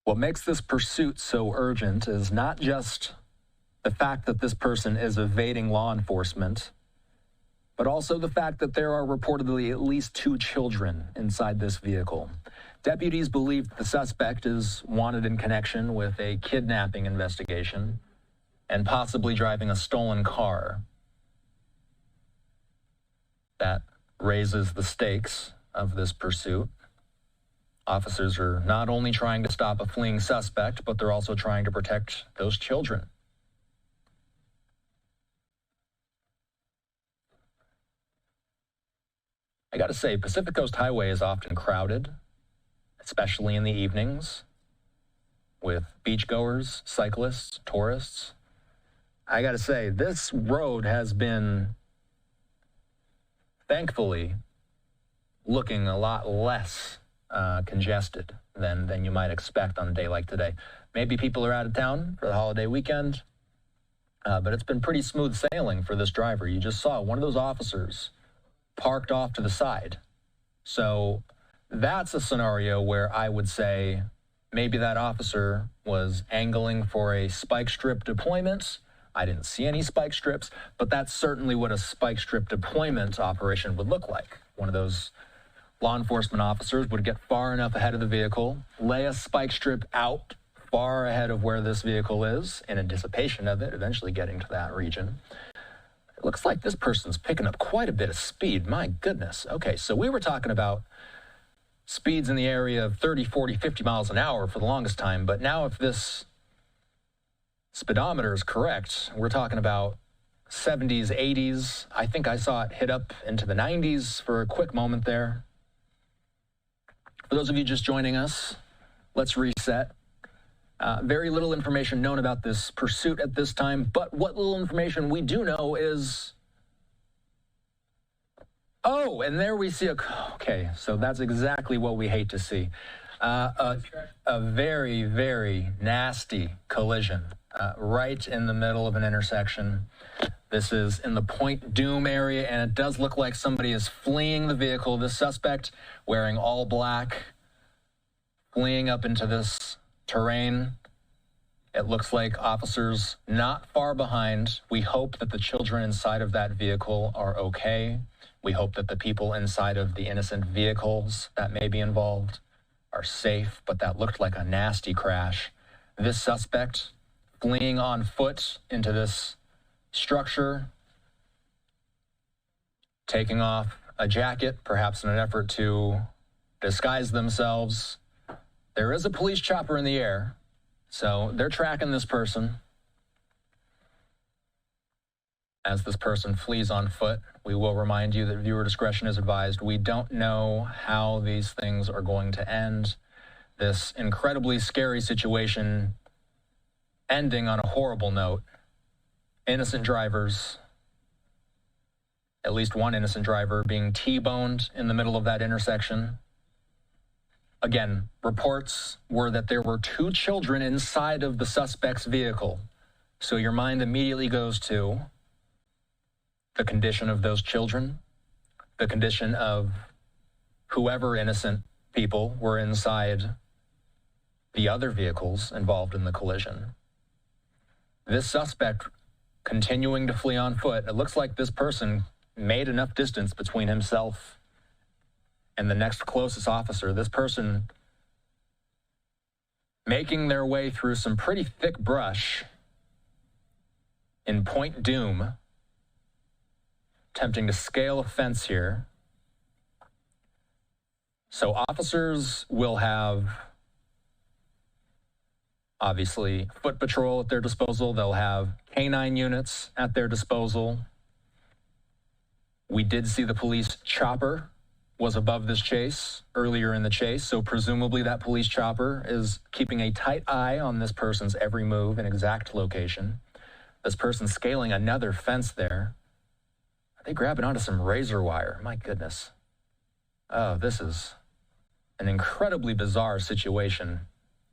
What makes this pursuit so urgent is not just the fact that this person is evading law enforcement, but also the fact that there are reportedly at least 2 children inside this vehicle. Deputies believe that the suspect is wanted in connection with a kidnapping investigation and possibly driving a stolen car. That raises the stakes of this pursuit. Officers are not only trying to stop a fleeing suspect, but they're also trying to protect those children. I gotta say, Pacific Coast Highway is often crowded, especially in the evenings, with beachgoers, cyclists, tourists. I gotta say, this road has been, thankfully, looking a lot less congested than you might expect on a day like today. Maybe people are out of town for the holiday weekend, but it's been pretty smooth sailing for this driver. You just saw one of those officers parked off to the side. So that's a scenario where I would say maybe that officer was angling for a spike strip deployment. I didn't see any spike strips, but that's certainly what a spike strip deployment operation would look like. One of those law enforcement officers would get far enough ahead of the vehicle, lay a spike strip out far ahead of where this vehicle is in anticipation of it eventually getting to that region. It looks like this person's picking up quite a bit of speed. My goodness. Okay, so we were talking about speeds in the area of 30, 40, 50 miles an hour for the longest time, but now if this speedometer is correct, we're talking about 70s, 80s. I think I saw it hit up into the 90s for a quick moment there. For those of you just joining us, let's reset. Very little information known about this pursuit at this time, but what little information we do know is... Oh, and there we see okay, so that's exactly what we hate to see. A very, very nasty collision right in the middle of an intersection. This is in the Point Dume area, and it does look like somebody is fleeing the vehicle. This suspect wearing all black, fleeing up into this terrain. It looks like officers not far behind. We hope that the children inside of that vehicle are okay. We hope that the people inside of the innocent vehicles that may be involved are safe, but that looked like a nasty crash. This suspect fleeing on foot into this structure, taking off a jacket, perhaps in an effort to disguise themselves. There is a police chopper in the air, so they're tracking this person. As this person flees on foot, we will remind you that viewer discretion is advised. We don't know how these things are going to end. This incredibly scary situation ending on a horrible note. Innocent drivers, at least one innocent driver, being T-boned in the middle of that intersection. Again, reports were that there were 2 children inside of the suspect's vehicle. So your mind immediately goes to the condition of those children, the condition of whoever innocent people were inside the other vehicles involved in the collision. This suspect continuing to flee on foot, it looks like this person made enough distance between himself and the next closest officer. This person making their way through some pretty thick brush in Point Dume, attempting to scale a fence here. So officers will have, obviously, foot patrol at their disposal. They'll have canine units at their disposal. We did see the police chopper was above this chase earlier in the chase, so presumably that police chopper is keeping a tight eye on this person's every move and exact location. This person scaling another fence there. Are they grabbing onto some razor wire? My goodness. Oh, this is an incredibly bizarre situation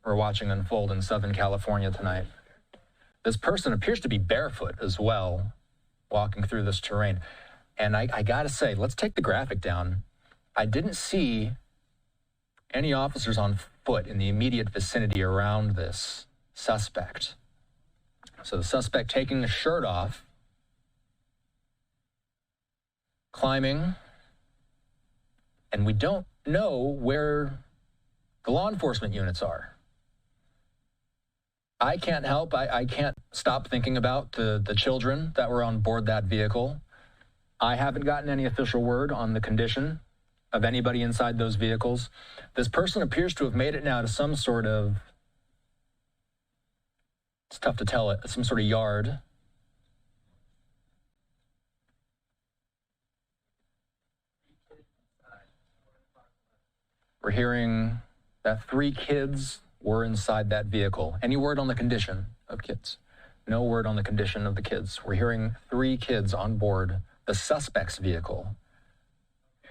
we're watching unfold in Southern California tonight. This person appears to be barefoot as well, walking through this terrain. And I gotta say, let's take the graphic down. I didn't see any officers on foot in the immediate vicinity around this suspect. So the suspect taking his shirt off, climbing, and we don't know where the law enforcement units are. I can't help, I can't stop thinking about the children that were on board that vehicle. I haven't gotten any official word on the condition of anybody inside those vehicles. This person appears to have made it now to some sort of, it's tough to tell it, some sort of yard. We're hearing that 3 kids were inside that vehicle. Any word on the condition of kids? No word on the condition of the kids. We're hearing 3 kids on board the suspect's vehicle.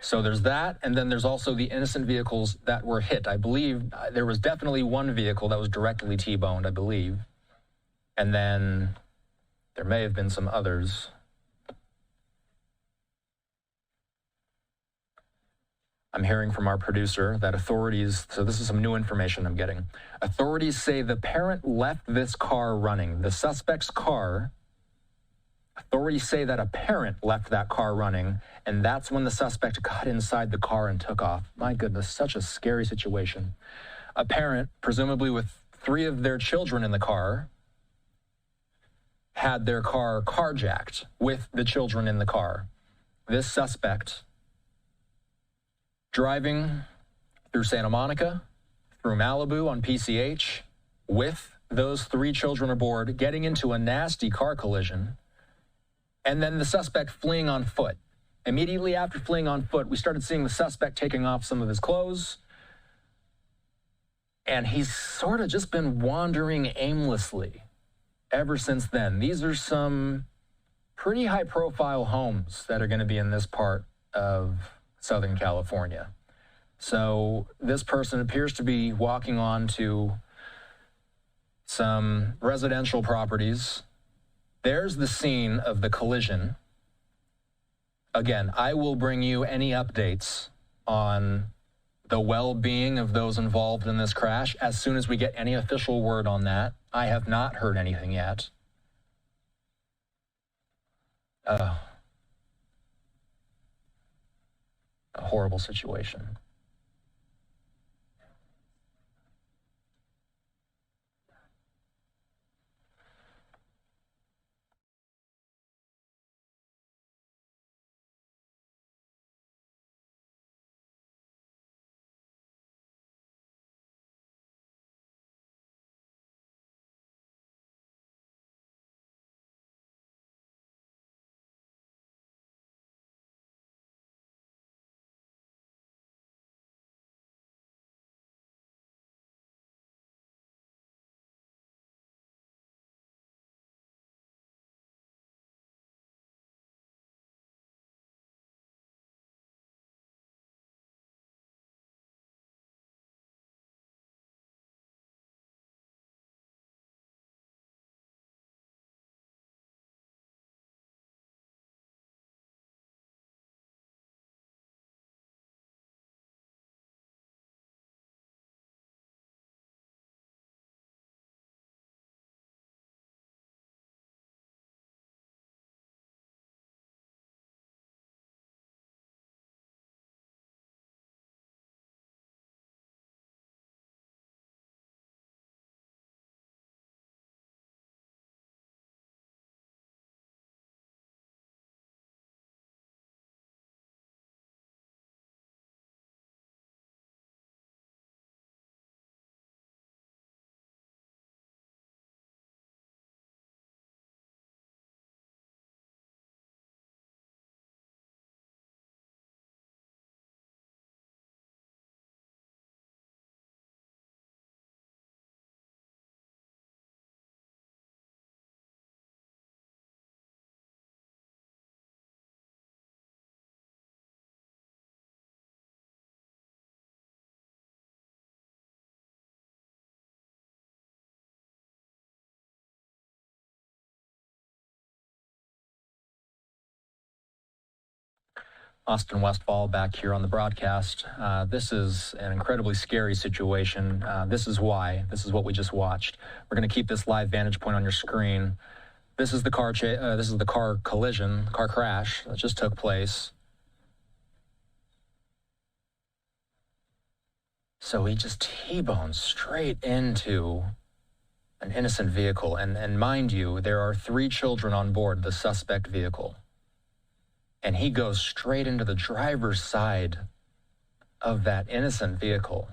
So there's that, and then there's also the innocent vehicles that were hit. I believe there was definitely one vehicle that was directly T-boned, I believe. And then there may have been some others. I'm hearing from our producer that authorities, so this is some new information I'm getting. Authorities say the parent left this car running. The suspect's car, authorities say that a parent left that car running, and that's when the suspect got inside the car and took off. My goodness, such a scary situation. A parent, presumably with 3 of their children in the car, had their car carjacked with the children in the car. This suspect driving through Santa Monica, through Malibu on PCH, with those 3 children aboard, getting into a nasty car collision, and then the suspect fleeing on foot. Immediately after fleeing on foot, we started seeing the suspect taking off some of his clothes, and he's sort of just been wandering aimlessly ever since then. These are some pretty high-profile homes that are going to be in this part of Southern California. So this person appears to be walking on to some residential properties. There's the scene of the collision. Again, I will bring you any updates on the well-being of those involved in this crash as soon as we get any official word on that. I have not heard anything yet. A horrible situation. Austin Westfall back here on the broadcast. This is an incredibly scary situation. This is why. This is what we just watched. We're going to keep this live vantage point on your screen. This is the car collision, car crash that just took place. So he just T-bones straight into an innocent vehicle. And mind you, there are 3 children on board the suspect vehicle. And he goes straight into the driver's side of that innocent vehicle.